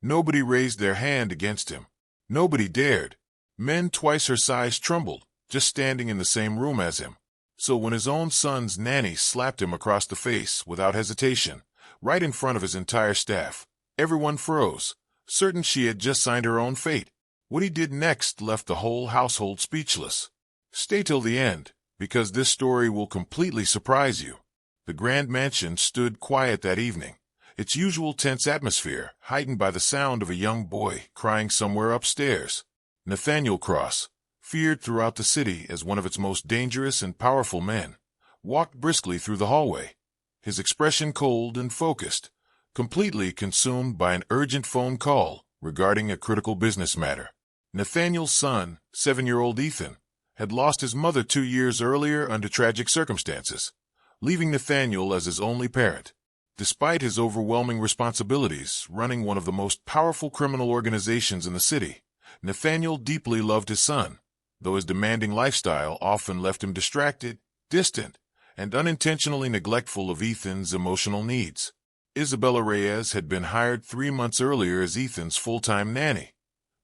Nobody raised their hand against him. Nobody dared. Men twice her size trembled, just standing in the same room as him. So when his own son's nanny slapped him across the face without hesitation, right in front of his entire staff, everyone froze, certain she had just signed her own fate. What he did next left the whole household speechless. Stay till the end, because this story will completely surprise you. The grand mansion stood quiet that evening, its usual tense atmosphere heightened by the sound of a young boy crying somewhere upstairs. Nathaniel Cross, feared throughout the city as one of its most dangerous and powerful men, walked briskly through the hallway, his expression cold and focused, completely consumed by an urgent phone call regarding a critical business matter. Nathaniel's son, 7-year-old Ethan, had lost his mother 2 years earlier under tragic circumstances, leaving Nathaniel as his only parent. Despite his overwhelming responsibilities running one of the most powerful criminal organizations in the city, Nathaniel deeply loved his son, though his demanding lifestyle often left him distracted, distant, and unintentionally neglectful of Ethan's emotional needs. Isabella Reyes had been hired 3 months earlier as Ethan's full-time nanny,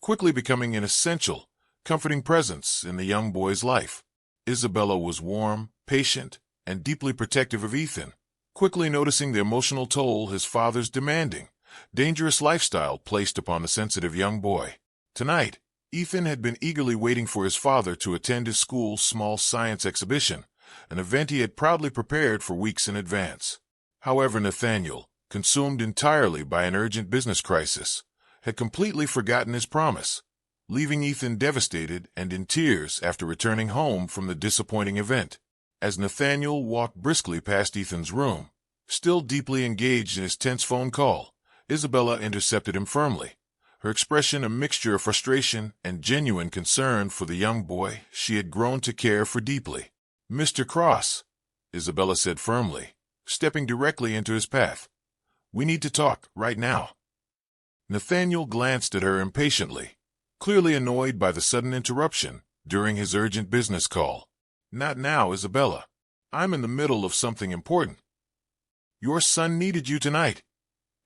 quickly becoming an essential, comforting presence in the young boy's life. Isabella was warm, patient, and deeply protective of Ethan, quickly noticing the emotional toll his father's demanding, dangerous lifestyle placed upon the sensitive young boy. Tonight, Ethan had been eagerly waiting for his father to attend his school's small science exhibition, an event he had proudly prepared for weeks in advance. However, Nathaniel, consumed entirely by an urgent business crisis, had completely forgotten his promise, leaving Ethan devastated and in tears after returning home from the disappointing event. As Nathaniel walked briskly past Ethan's room, still deeply engaged in his tense phone call, Isabella intercepted him firmly, her expression a mixture of frustration and genuine concern for the young boy she had grown to care for deeply. "Mr. Cross," Isabella said firmly, stepping directly into his path. "We need to talk, right now." Nathaniel glanced at her impatiently, clearly annoyed by the sudden interruption during his urgent business call. "Not now, Isabella. I'm in the middle of something important." "Your son needed you tonight,"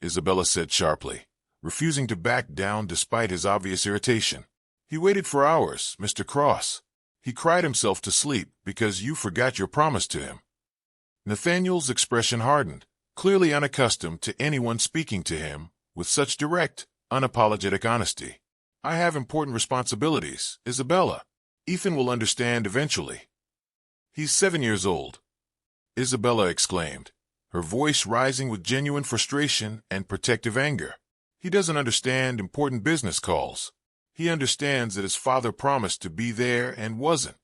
Isabella said sharply, refusing to back down despite his obvious irritation. "He waited for hours, Mr. Cross. He cried himself to sleep because you forgot your promise to him." Nathaniel's expression hardened, clearly unaccustomed to anyone speaking to him with such direct, unapologetic honesty. "I have important responsibilities, Isabella. Ethan will understand eventually." "He's 7 years old," Isabella exclaimed, her voice rising with genuine frustration and protective anger. "He doesn't understand important business calls. He understands that his father promised to be there and wasn't."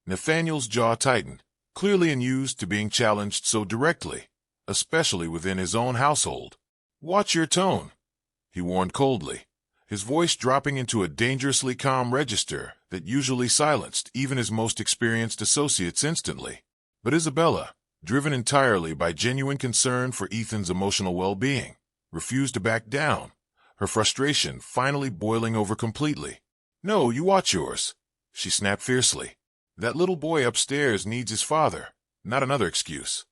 Nathaniel's jaw tightened, clearly unused to being challenged so directly, especially within his own household. "Watch your tone," he warned coldly, his voice dropping into a dangerously calm register that usually silenced even his most experienced associates instantly. But Isabella, driven entirely by genuine concern for Ethan's emotional well-being, refused to back down, her frustration finally boiling over completely. "No, you watch yours," she snapped fiercely. "That little boy upstairs needs his father, not another excuse."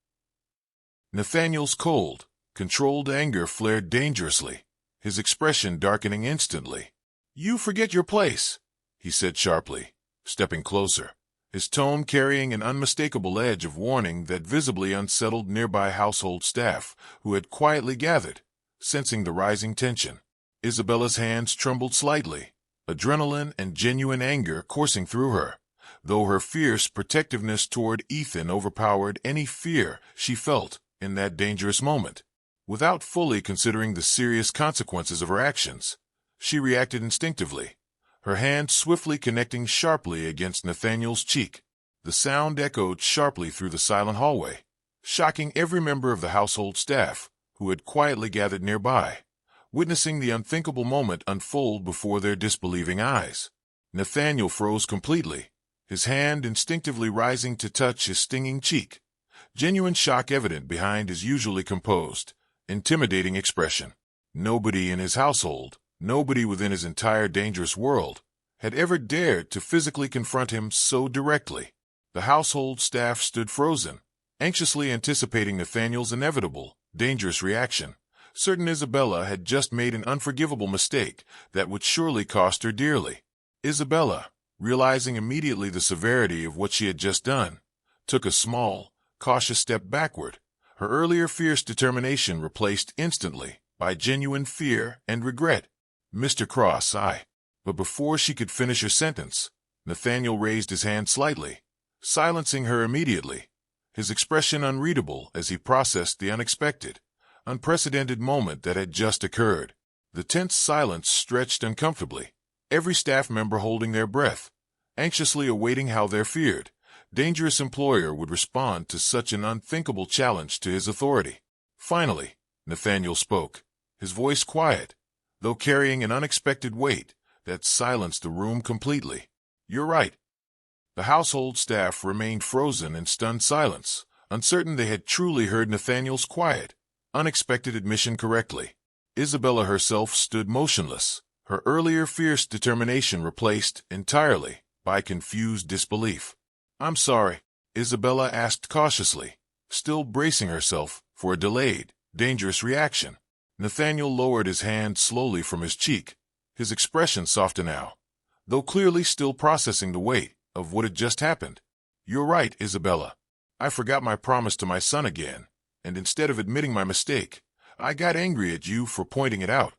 Nathaniel's cold, controlled anger flared dangerously, his expression darkening instantly. "You forget your place," he said sharply, stepping closer, his tone carrying an unmistakable edge of warning that visibly unsettled nearby household staff who had quietly gathered, sensing the rising tension. Isabella's hands trembled slightly, adrenaline and genuine anger coursing through her, though her fierce protectiveness toward Ethan overpowered any fear she felt in that dangerous moment. Without fully considering the serious consequences of her actions, she reacted instinctively, her hand swiftly connecting sharply against Nathaniel's cheek. The sound echoed sharply through the silent hallway, shocking every member of the household staff who had quietly gathered nearby, witnessing the unthinkable moment unfold before their disbelieving eyes. Nathaniel froze completely, his hand instinctively rising to touch his stinging cheek, genuine shock evident behind his usually composed, intimidating expression. Nobody in his household, nobody within his entire dangerous world, had ever dared to physically confront him so directly. The household staff stood frozen, anxiously anticipating Nathaniel's inevitable, dangerous reaction, certain Isabella had just made an unforgivable mistake that would surely cost her dearly. Isabella, realizing immediately the severity of what she had just done, took a small, cautious step backward, her earlier fierce determination replaced instantly by genuine fear and regret. Mr. Cross, But before she could finish her sentence, Nathaniel raised his hand slightly, silencing her immediately, his expression unreadable as he processed the unexpected, unprecedented moment that had just occurred. The tense silence stretched uncomfortably, every staff member holding their breath, anxiously awaiting how their feared, dangerous employer would respond to such an unthinkable challenge to his authority. Finally, Nathaniel spoke, his voice quiet, though carrying an unexpected weight that silenced the room completely. "You're right." The household staff remained frozen in stunned silence, uncertain they had truly heard Nathaniel's quiet, unexpected admission correctly. Isabella herself stood motionless, her earlier fierce determination replaced entirely by confused disbelief. "I'm sorry," Isabella asked cautiously, still bracing herself for a delayed, dangerous reaction. Nathaniel lowered his hand slowly from his cheek, his expression softened now, though clearly still processing the weight of what had just happened. "You're right, Isabella. I forgot my promise to my son again, and instead of admitting my mistake, I got angry at you for pointing it out."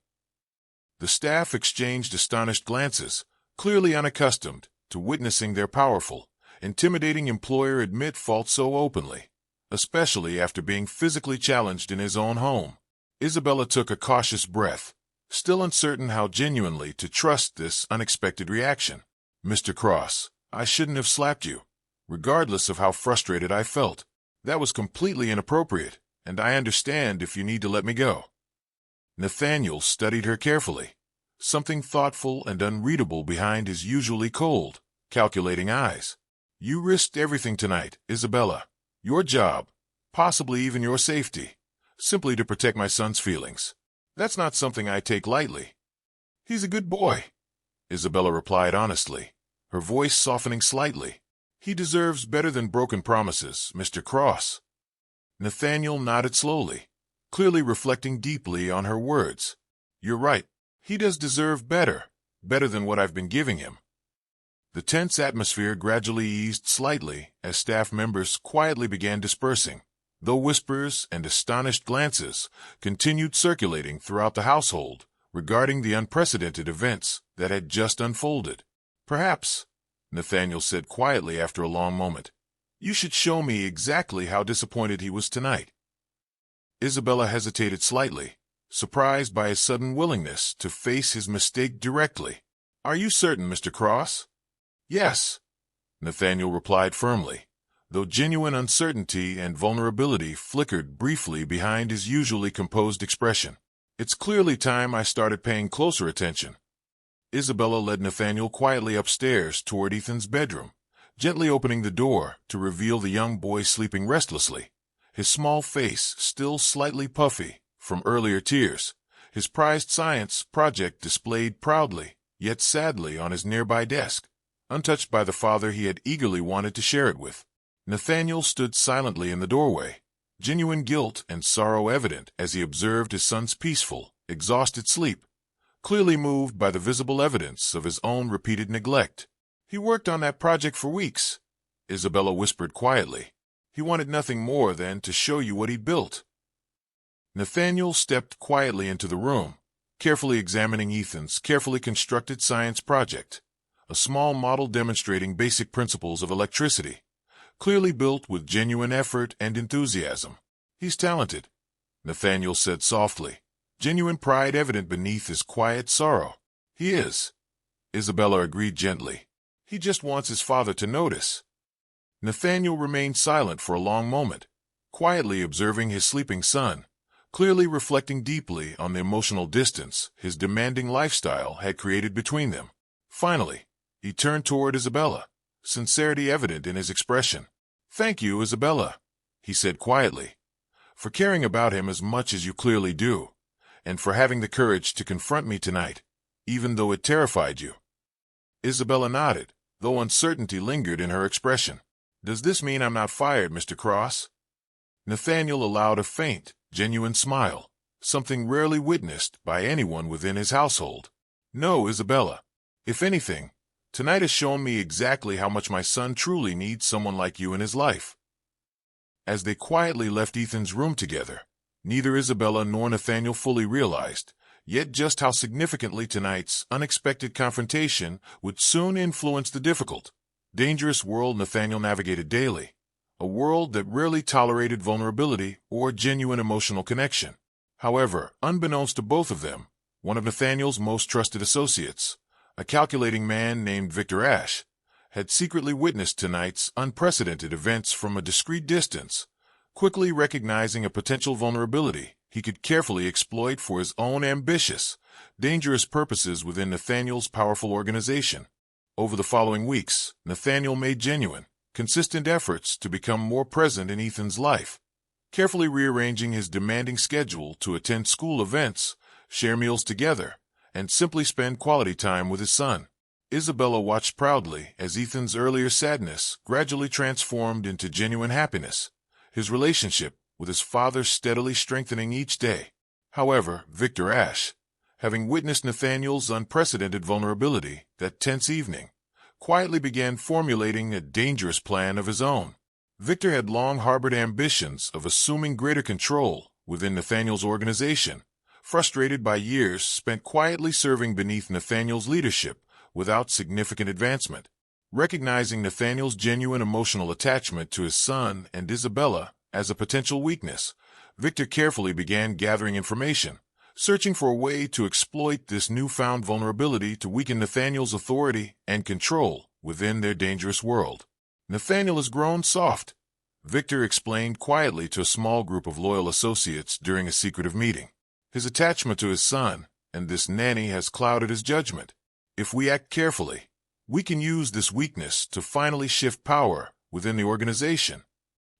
The staff exchanged astonished glances, clearly unaccustomed to witnessing their powerful, intimidating employer admit fault so openly, especially after being physically challenged in his own home. Isabella took a cautious breath, still uncertain how genuinely to trust this unexpected reaction. "Mr. Cross, I shouldn't have slapped you, regardless of how frustrated I felt. That was completely inappropriate, and I understand if you need to let me go." Nathaniel studied her carefully, something thoughtful and unreadable behind his usually cold, calculating eyes. "You risked everything tonight, Isabella. Your job, possibly even your safety, simply to protect my son's feelings. That's not something I take lightly." "He's a good boy," Isabella replied honestly, her voice softening slightly. "He deserves better than broken promises, Mr. Cross." Nathaniel nodded slowly, clearly reflecting deeply on her words. "You're right. He does deserve better than what I've been giving him." The tense atmosphere gradually eased slightly as staff members quietly began dispersing, though whispers and astonished glances continued circulating throughout the household regarding the unprecedented events that had just unfolded. "Perhaps," Nathaniel said quietly after a long moment, "you should show me exactly how disappointed he was tonight." Isabella hesitated slightly, surprised by his sudden willingness to face his mistake directly. "Are you certain, Mr. Cross?" "Yes," Nathaniel replied firmly, though genuine uncertainty and vulnerability flickered briefly behind his usually composed expression. "It's clearly time I started paying closer attention." Isabella led Nathaniel quietly upstairs toward Ethan's bedroom, gently opening the door to reveal the young boy sleeping restlessly, his small face still slightly puffy from earlier tears, his prized science project displayed proudly, yet sadly, on his nearby desk, untouched by the father he had eagerly wanted to share it with. Nathaniel stood silently in the doorway, genuine guilt and sorrow evident as he observed his son's peaceful, exhausted sleep, clearly moved by the visible evidence of his own repeated neglect. "He worked on that project for weeks," Isabella whispered quietly. "He wanted nothing more than to show you what he'd built." Nathaniel stepped quietly into the room, carefully examining Ethan's carefully constructed science project, a small model demonstrating basic principles of electricity, clearly built with genuine effort and enthusiasm. "He's talented," Nathaniel said softly, genuine pride evident beneath his quiet sorrow. "He is," Isabella agreed gently. "He just wants his father to notice." Nathaniel remained silent for a long moment, quietly observing his sleeping son, clearly reflecting deeply on the emotional distance his demanding lifestyle had created between them. Finally, he turned toward Isabella, sincerity evident in his expression. "Thank you, Isabella," he said quietly, "for caring about him as much as you clearly do, and for having the courage to confront me tonight, even though it terrified you." Isabella nodded, though uncertainty lingered in her expression. "Does this mean I'm not fired, Mr. Cross?" Nathaniel allowed a faint, genuine smile, something rarely witnessed by anyone within his household. "No, Isabella. If anything, tonight has shown me exactly how much my son truly needs someone like you in his life." As they quietly left Ethan's room together, neither Isabella nor Nathaniel fully realized yet just how significantly tonight's unexpected confrontation would soon influence the difficult, dangerous world Nathaniel navigated daily, a world that rarely tolerated vulnerability or genuine emotional connection. However, unbeknownst to both of them, one of Nathaniel's most trusted associates, a calculating man named Victor Ashe, had secretly witnessed tonight's unprecedented events from a discreet distance, quickly recognizing a potential vulnerability he could carefully exploit for his own ambitious, dangerous purposes within Nathaniel's powerful organization. Over the following weeks, Nathaniel made genuine, consistent efforts to become more present in Ethan's life, carefully rearranging his demanding schedule to attend school events, share meals together, and simply spend quality time with his son. Isabella watched proudly as Ethan's earlier sadness gradually transformed into genuine happiness, his relationship with his father steadily strengthening each day. However, Victor Ashe, having witnessed Nathaniel's unprecedented vulnerability that tense evening, quietly began formulating a dangerous plan of his own. Victor had long harbored ambitions of assuming greater control within Nathaniel's organization, frustrated by years spent quietly serving beneath Nathaniel's leadership without significant advancement. Recognizing Nathaniel's genuine emotional attachment to his son and Isabella as a potential weakness, Victor carefully began gathering information, searching for a way to exploit this newfound vulnerability to weaken Nathaniel's authority and control within their dangerous world. "Nathaniel has grown soft," Victor explained quietly to a small group of loyal associates during a secretive meeting. "His attachment to his son and this nanny has clouded his judgment. If we act carefully, we can use this weakness to finally shift power within the organization."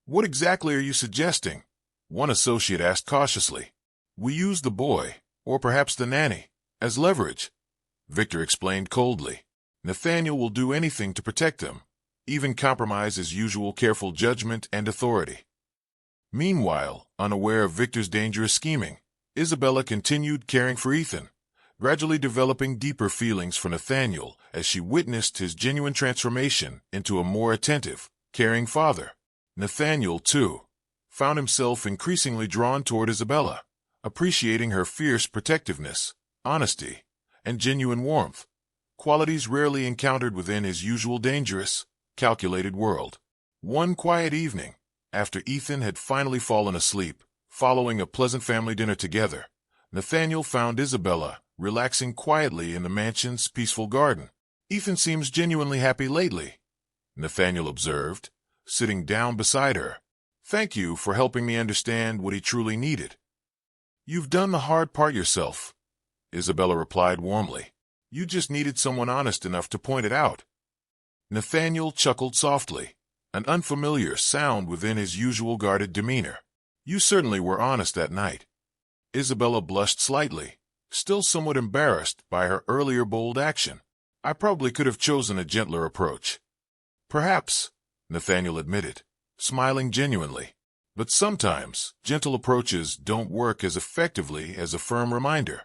"What exactly are you suggesting?" one associate asked cautiously. "We use the boy, or perhaps the nanny, as leverage," Victor explained coldly. "Nathaniel will do anything to protect them, even compromise his usual careful judgment and authority." Meanwhile, unaware of Victor's dangerous scheming, Isabella continued caring for Ethan, gradually developing deeper feelings for Nathaniel as she witnessed his genuine transformation into a more attentive, caring father. Nathaniel, too, found himself increasingly drawn toward Isabella, appreciating her fierce protectiveness, honesty, and genuine warmth, qualities rarely encountered within his usual dangerous, calculated world. One quiet evening, after Ethan had finally fallen asleep, following a pleasant family dinner together, Nathaniel found Isabella relaxing quietly in the mansion's peaceful garden. "Ethan seems genuinely happy lately," Nathaniel observed, sitting down beside her. "Thank you for helping me understand what he truly needed." "You've done the hard part yourself," Isabella replied warmly. "You just needed someone honest enough to point it out." Nathaniel chuckled softly, an unfamiliar sound within his usual guarded demeanor. "You certainly were honest that night." Isabella blushed slightly, still somewhat embarrassed by her earlier bold action. "I probably could have chosen a gentler approach." "Perhaps," Nathaniel admitted, smiling genuinely. "But sometimes, gentle approaches don't work as effectively as a firm reminder."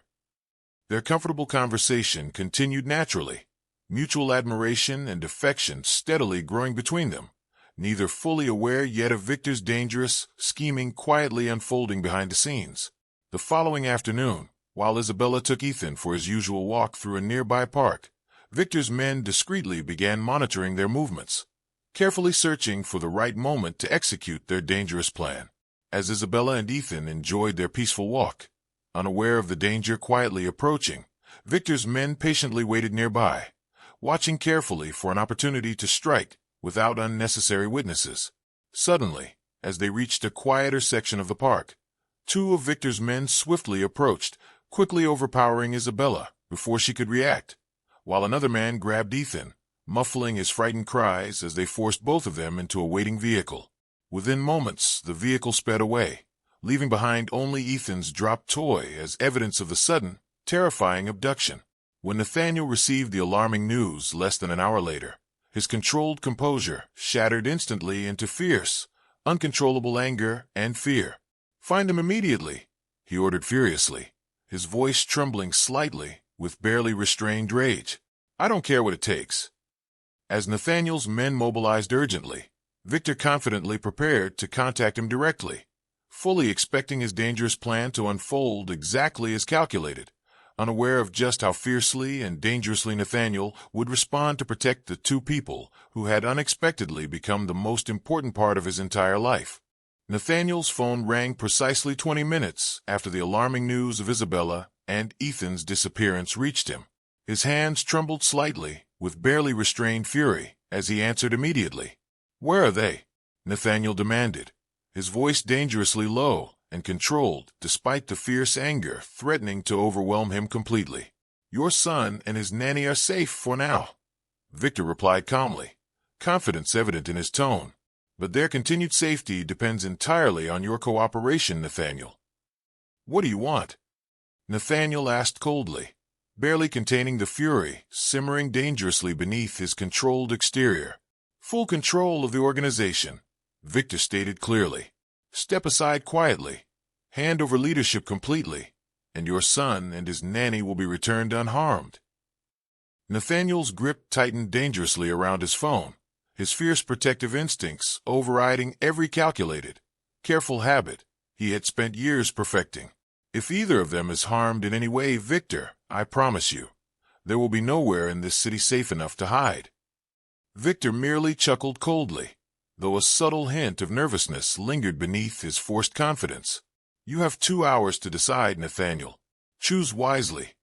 Their comfortable conversation continued naturally, mutual admiration and affection steadily growing between them, neither fully aware yet of Victor's dangerous scheming quietly unfolding behind the scenes. The following afternoon, while Isabella took Ethan for his usual walk through a nearby park, Victor's men discreetly began monitoring their movements, carefully searching for the right moment to execute their dangerous plan. As Isabella and Ethan enjoyed their peaceful walk, unaware of the danger quietly approaching, Victor's men patiently waited nearby, watching carefully for an opportunity to strike without unnecessary witnesses. Suddenly, as they reached a quieter section of the park, two of Victor's men swiftly approached, quickly overpowering Isabella before she could react, while another man grabbed Ethan, muffling his frightened cries as they forced both of them into a waiting vehicle. Within moments, the vehicle sped away, leaving behind only Ethan's dropped toy as evidence of the sudden, terrifying abduction. When Nathaniel received the alarming news less than an hour later, his controlled composure shattered instantly into fierce, uncontrollable anger and fear. "Find him immediately," he ordered furiously, his voice trembling slightly with barely restrained rage. "I don't care what it takes." As Nathaniel's men mobilized urgently, Victor confidently prepared to contact him directly, fully expecting his dangerous plan to unfold exactly as calculated, unaware of just how fiercely and dangerously Nathaniel would respond to protect the two people who had unexpectedly become the most important part of his entire life. Nathaniel's phone rang precisely 20 minutes after the alarming news of Isabella and Ethan's disappearance reached him. His hands trembled slightly with barely restrained fury as he answered immediately. "Where are they?" Nathaniel demanded, his voice dangerously low and controlled despite the fierce anger threatening to overwhelm him completely. "Your son and his nanny are safe for now," Victor replied calmly, confidence evident in his tone. "But their continued safety depends entirely on your cooperation, Nathaniel." "What do you want?" Nathaniel asked coldly, barely containing the fury simmering dangerously beneath his controlled exterior. "Full control of the organization," Victor stated clearly. "Step aside quietly, hand over leadership completely, and your son and his nanny will be returned unharmed." Nathaniel's grip tightened dangerously around his phone, his fierce protective instincts overriding every calculated, careful habit he had spent years perfecting. "If either of them is harmed in any way, Victor, I promise you, there will be nowhere in this city safe enough to hide." Victor merely chuckled coldly, though a subtle hint of nervousness lingered beneath his forced confidence. "You have 2 hours to decide, Nathaniel. Choose wisely."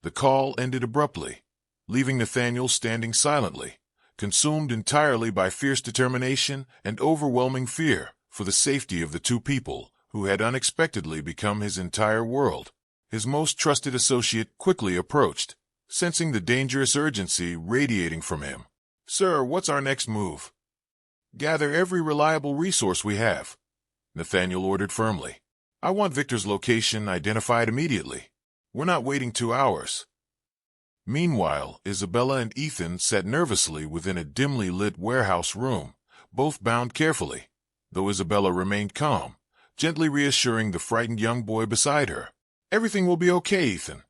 The call ended abruptly, leaving Nathaniel standing silently, consumed entirely by fierce determination and overwhelming fear for the safety of the two people who had unexpectedly become his entire world. His most trusted associate quickly approached, sensing the dangerous urgency radiating from him. "Sir, what's our next move?" "Gather every reliable resource we have," Nathaniel ordered firmly. "I want Victor's location identified immediately. We're not waiting 2 hours." Meanwhile, Isabella and Ethan sat nervously within a dimly lit warehouse room, both bound carefully, though Isabella remained calm, gently reassuring the frightened young boy beside her. "Everything will be okay, Ethan,"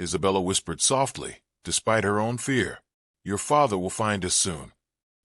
Isabella whispered softly, despite her own fear. "Your father will find us soon."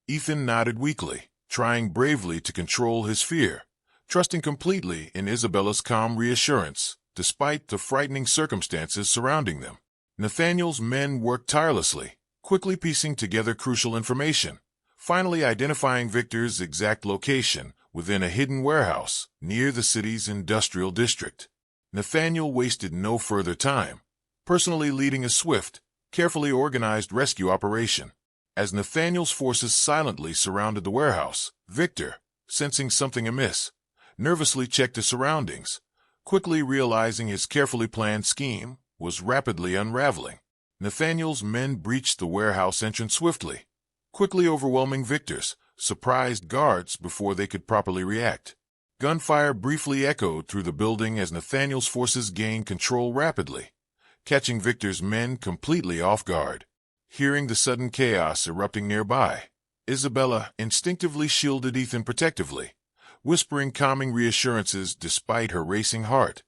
Ethan nodded weakly, trying bravely to control his fear, trusting completely in Isabella's calm reassurance, despite the frightening circumstances surrounding them. Nathaniel's men worked tirelessly, quickly piecing together crucial information, finally identifying Victor's exact location within a hidden warehouse near the city's industrial district. Nathaniel wasted no further time, personally leading a swift, carefully organized rescue operation. As Nathaniel's forces silently surrounded the warehouse, Victor, sensing something amiss, nervously checked his surroundings, quickly realizing his carefully planned scheme was rapidly unraveling. Nathaniel's men breached the warehouse entrance swiftly, quickly overwhelming Victor's surprised guards before they could properly react. Gunfire briefly echoed through the building as Nathaniel's forces gained control rapidly, catching Victor's men completely off guard. Hearing the sudden chaos erupting nearby, Isabella instinctively shielded Ethan protectively, whispering calming reassurances despite her racing heart.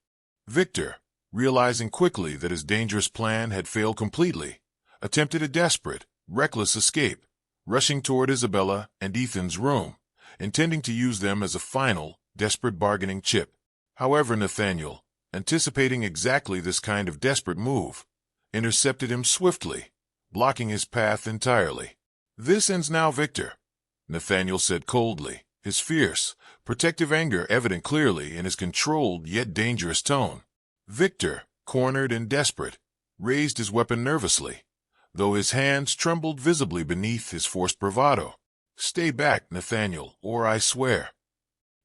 Victor, realizing quickly that his dangerous plan had failed completely, attempted a desperate, reckless escape, rushing toward Isabella and Ethan's room, intending to use them as a final, desperate bargaining chip. However, Nathaniel, anticipating exactly this kind of desperate move, intercepted him swiftly, blocking his path entirely. "This ends now, Victor," Nathaniel said coldly, his fierce, protective anger evident clearly in his controlled yet dangerous tone. Victor, cornered and desperate, raised his weapon nervously, though his hands trembled visibly beneath his forced bravado. "Stay back, Nathaniel, or I swear."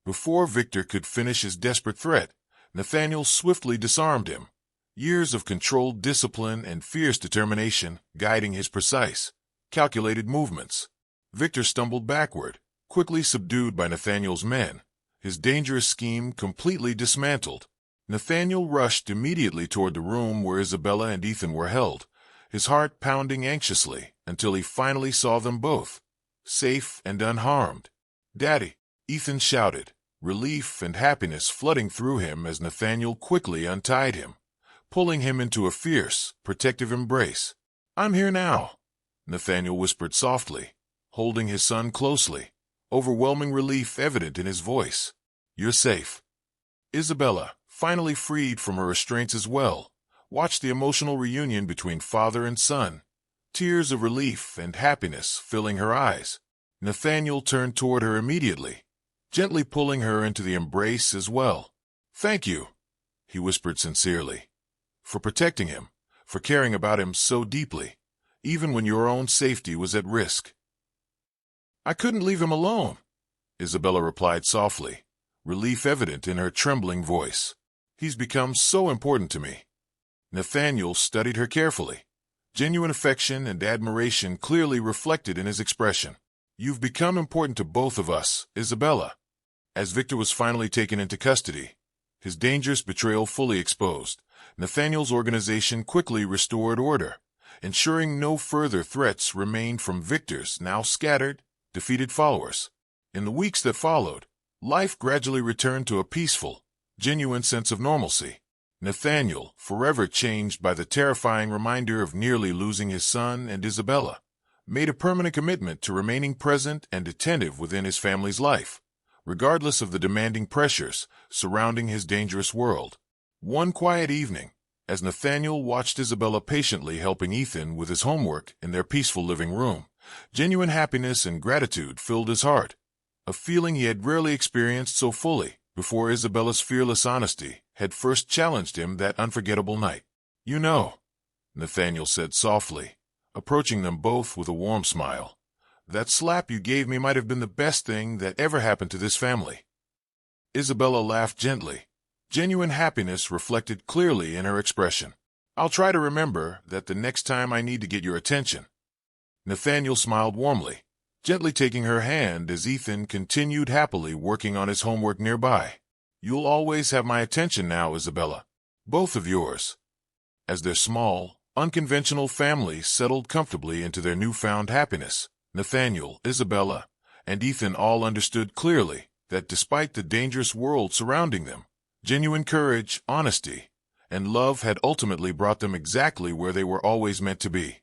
Before Victor could finish his desperate threat, Nathaniel swiftly disarmed him, years of controlled discipline and fierce determination guiding his precise, calculated movements. Victor stumbled backward, quickly subdued by Nathaniel's men, his dangerous scheme completely dismantled. Nathaniel rushed immediately toward the room where Isabella and Ethan were held, his heart pounding anxiously until he finally saw them both, safe and unharmed. "Daddy," Ethan shouted, relief and happiness flooding through him as Nathaniel quickly untied him, pulling him into a fierce, protective embrace. "I'm here now," Nathaniel whispered softly, holding his son closely, overwhelming relief evident in his voice. "You're safe." Isabella, finally freed from her restraints as well, watched the emotional reunion between father and son, tears of relief and happiness filling her eyes. Nathaniel turned toward her immediately, gently pulling her into the embrace as well. "Thank you," he whispered sincerely, "for protecting him, for caring about him so deeply, even when your own safety was at risk." "I couldn't leave him alone," Isabella replied softly, relief evident in her trembling voice. "He's become so important to me." Nathaniel studied her carefully, genuine affection and admiration clearly reflected in his expression. "You've become important to both of us, Isabella." As Victor was finally taken into custody, his dangerous betrayal fully exposed, Nathaniel's organization quickly restored order, ensuring no further threats remained from Victor's now scattered, defeated followers. In the weeks that followed, life gradually returned to a peaceful, genuine sense of normalcy. Nathaniel, forever changed by the terrifying reminder of nearly losing his son and Isabella, made a permanent commitment to remaining present and attentive within his family's life, regardless of the demanding pressures surrounding his dangerous world. One quiet evening, as Nathaniel watched Isabella patiently helping Ethan with his homework in their peaceful living room, genuine happiness and gratitude filled his heart, a feeling he had rarely experienced so fully before Isabella's fearless honesty had first challenged him that unforgettable night. "You know," Nathaniel said softly, approaching them both with a warm smile, "that slap you gave me might have been the best thing that ever happened to this family." Isabella laughed gently, genuine happiness reflected clearly in her expression. "I'll try to remember that the next time I need to get your attention." Nathaniel smiled warmly, gently taking her hand as Ethan continued happily working on his homework nearby. "You'll always have my attention now, Isabella. Both of yours." As their small, unconventional family settled comfortably into their newfound happiness, Nathaniel, Isabella, and Ethan all understood clearly that despite the dangerous world surrounding them, genuine courage, honesty, and love had ultimately brought them exactly where they were always meant to be.